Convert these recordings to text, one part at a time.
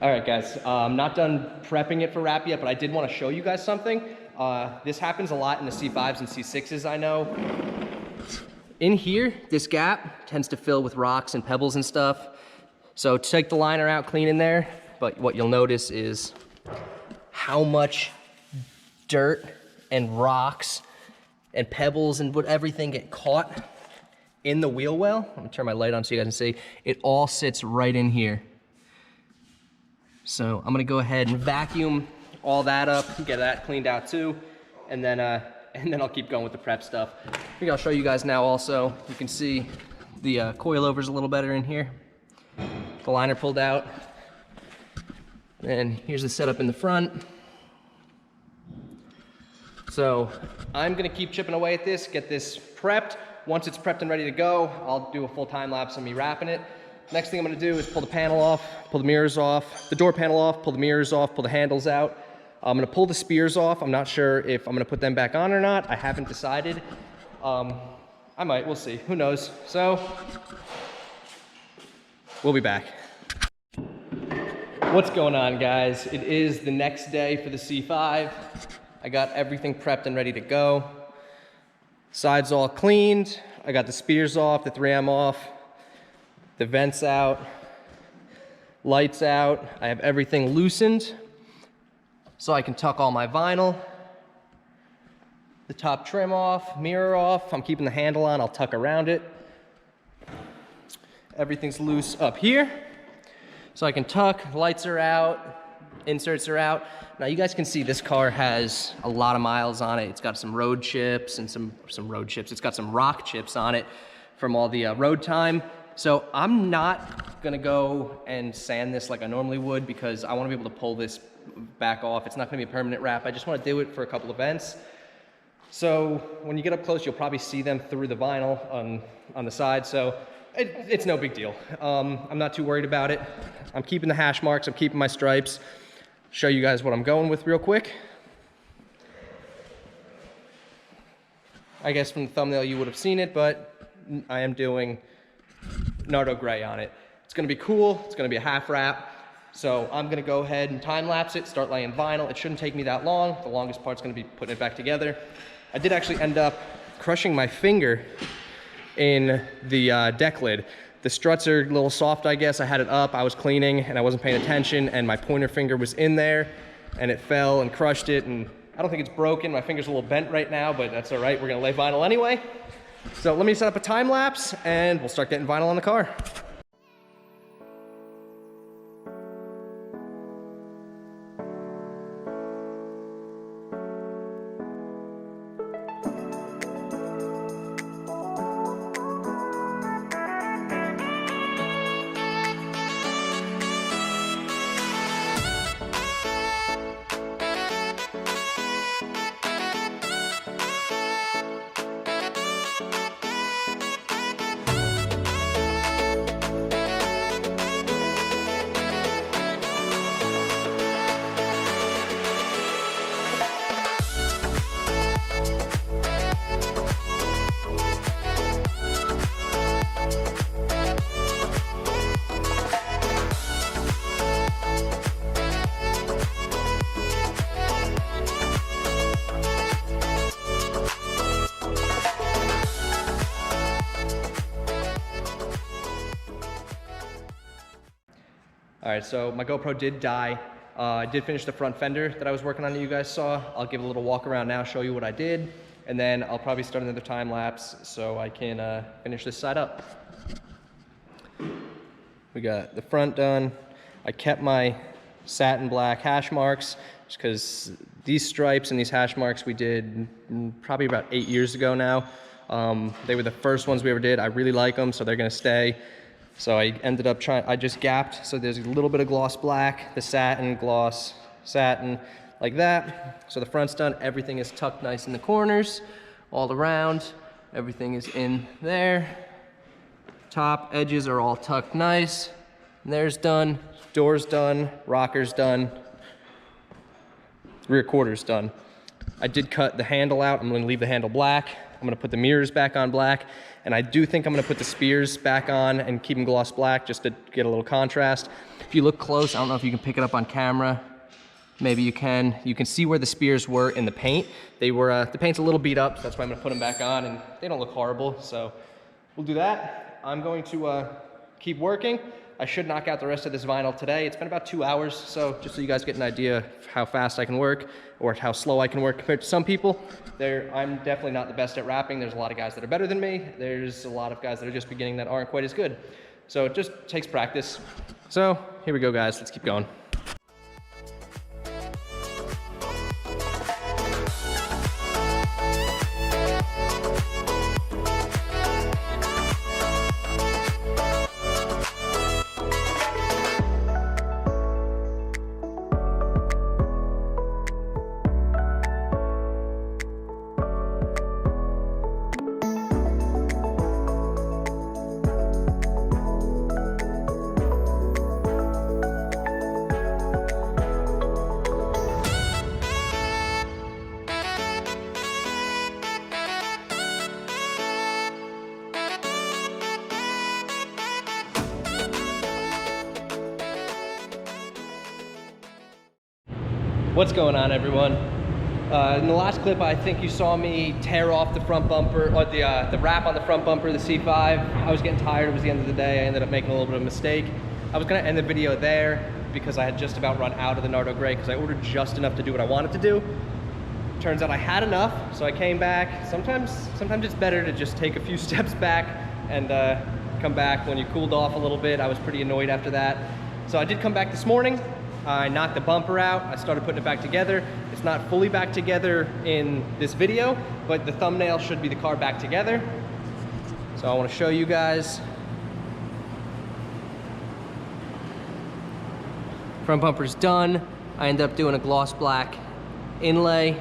All right, guys, I'm not done prepping it for wrap yet, but I did want to show you guys something. This happens a lot in the C5s and C6s, I know. In here, this gap tends to fill with rocks and pebbles and stuff. So take the liner out, clean in there, but what you'll notice is how much dirt and rocks and pebbles and everything get caught in the wheel well. Let me turn my light on so you guys can see. It all sits right in here. So I'm gonna go ahead and vacuum all that up, get that cleaned out too, and then I'll keep going with the prep stuff. I think I'll show you guys now also. You can see the coilovers a little better in here. The liner pulled out. And here's the setup in the front. So I'm gonna keep chipping away at this, get this prepped. Once it's prepped and ready to go, I'll do a full time lapse of me wrapping it. Next thing I'm gonna do is pull the panel off, pull the mirrors off, the door panel off, pull the mirrors off, pull the handles out. I'm gonna pull the spears off. I'm not sure if I'm gonna put them back on or not. I haven't decided. I might, we'll see, who knows. So, we'll be back. What's going on, guys? It is the next day for the C5. I got everything prepped and ready to go. Sides all cleaned. I got the spears off, the 3M off, the vents out, lights out. I have everything loosened so I can tuck all my vinyl. The top trim off, mirror off. I'm keeping the handle on, I'll tuck around it. Everything's loose up here. So I can tuck, lights are out, inserts are out. Now you guys can see this car has a lot of miles on it. It's got some road chips and some road chips. It's got some rock chips on it from all the road time. So I'm not gonna go and sand this like I normally would because I wanna be able to pull this back off. It's not gonna be a permanent wrap. I just wanna do it for a couple events. So when you get up close, you'll probably see them through the vinyl on the side. So it's no big deal. I'm not too worried about it. I'm keeping the hash marks, I'm keeping my stripes. Show you guys what I'm going with real quick. I guess from the thumbnail you would have seen it, but I am doing Nardo Gray on it. It's gonna be cool, it's gonna be a half wrap. So I'm gonna go ahead and time lapse it, start laying vinyl. It shouldn't take me that long. The longest part's gonna be putting it back together. I did actually end up crushing my finger in the deck lid. The struts are a little soft, I guess. I had it up, I was cleaning and I wasn't paying attention and my pointer finger was in there and it fell and crushed it, and I don't think it's broken. My finger's a little bent right now, but that's all right. We're gonna lay vinyl anyway. So let me set up a time lapse and we'll start getting vinyl on the car. All right, so my GoPro did die. I did finish the front fender that I was working on that you guys saw. I'll give a little walk around now, show you what I did, and then I'll probably start another time lapse so I can finish this side up. We got the front done. I kept my satin black hash marks just because these stripes and these hash marks we did probably about 8 years ago now. They were the first ones we ever did. I really like them, so they're gonna stay. So I ended up I just gapped, so there's a little bit of gloss black, the satin, gloss, satin, like that. So the front's done, everything is tucked nice in the corners, all around, everything is in there. Top edges are all tucked nice. And there's done, door's done, rocker's done, rear quarter's done. I did cut the handle out, I'm gonna leave the handle black. I'm gonna put the mirrors back on black, and I do think I'm gonna put the spears back on and keep them gloss black just to get a little contrast. If you look close, I don't know if you can pick it up on camera. Maybe you can. You can see where the spears were in the paint. They were, the paint's a little beat up, so that's why I'm gonna put them back on, and they don't look horrible, so we'll do that. I'm going to keep working. I should knock out the rest of this vinyl today. It's been about 2 hours, so just so you guys get an idea of how fast I can work or how slow I can work compared to some people. I'm definitely not the best at rapping. There's a lot of guys that are better than me. There's a lot of guys that are just beginning that aren't quite as good. So it just takes practice. So here we go, guys. Let's keep going. What's going on, everyone? In the last clip, I think you saw me tear off the front bumper, or the wrap on the front bumper of the C5. I was getting tired, it was the end of the day. I ended up making a little bit of a mistake. I was gonna end the video there because I had just about run out of the Nardo Gray because I ordered just enough to do what I wanted to do. Turns out I had enough, so I came back. Sometimes it's better to just take a few steps back and come back when you cooled off a little bit. I was pretty annoyed after that. So I did come back this morning. I knocked the bumper out. I started putting it back together. It's not fully back together in this video, but the thumbnail should be the car back together. So I want to show you guys. Front bumper's done. I ended up doing a gloss black inlay.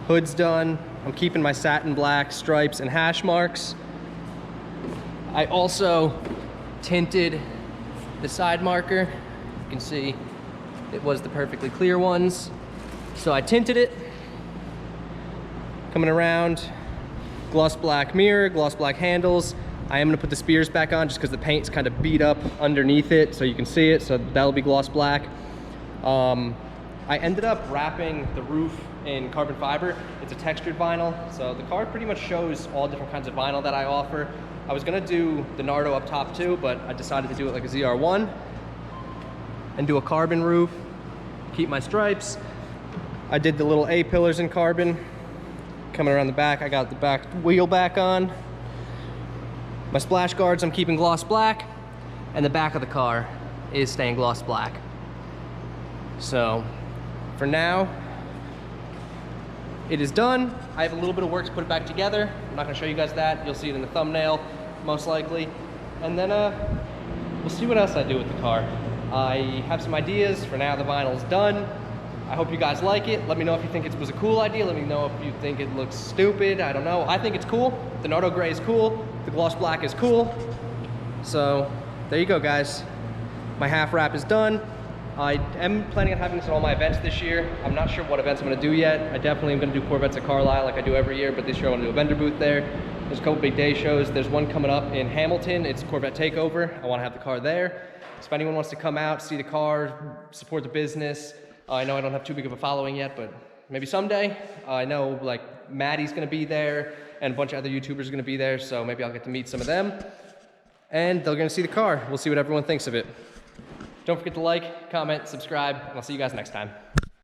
Hood's done. I'm keeping my satin black stripes and hash marks. I also tinted the side marker. You can see it was the perfectly clear ones. So I tinted it. Coming around, gloss black mirror, gloss black handles. I am gonna put the spears back on just because the paint's kind of beat up underneath it so you can see it, so that'll be gloss black. I ended up wrapping the roof in carbon fiber. It's a textured vinyl, so the car pretty much shows all different kinds of vinyl that I offer. I was gonna do the Nardo up top too, but I decided to do it like a ZR1 and do a carbon roof, keep my stripes. I did the little A-pillars in carbon. Coming around the back, I got the back wheel back on. My splash guards, I'm keeping gloss black, and the back of the car is staying gloss black. So, for now, it is done. I have a little bit of work to put it back together. I'm not gonna show you guys that. You'll see it in the thumbnail, most likely. And then we'll see what else I do with the car. I have some ideas. For now, the vinyl's done. I hope you guys like it. Let me know if you think it was a cool idea. Let me know if you think it looks stupid. I don't know. I think it's cool. The Nardo Gray is cool. The gloss black is cool. So there you go, guys. My half wrap is done. I am planning on having this at all my events this year. I'm not sure what events I'm gonna do yet. I definitely am gonna do Corvettes at Carlisle like I do every year, but this year I wanna do a vendor booth there. There's a couple big day shows. There's one coming up in Hamilton. It's Corvette Takeover. I wanna have the car there. So if anyone wants to come out, see the car, support the business, I know I don't have too big of a following yet, but maybe someday. I know like Maddie's gonna be there and a bunch of other YouTubers are gonna be there, so maybe I'll get to meet some of them. And they're gonna see the car. We'll see what everyone thinks of it. Don't forget to like, comment, subscribe, and I'll see you guys next time.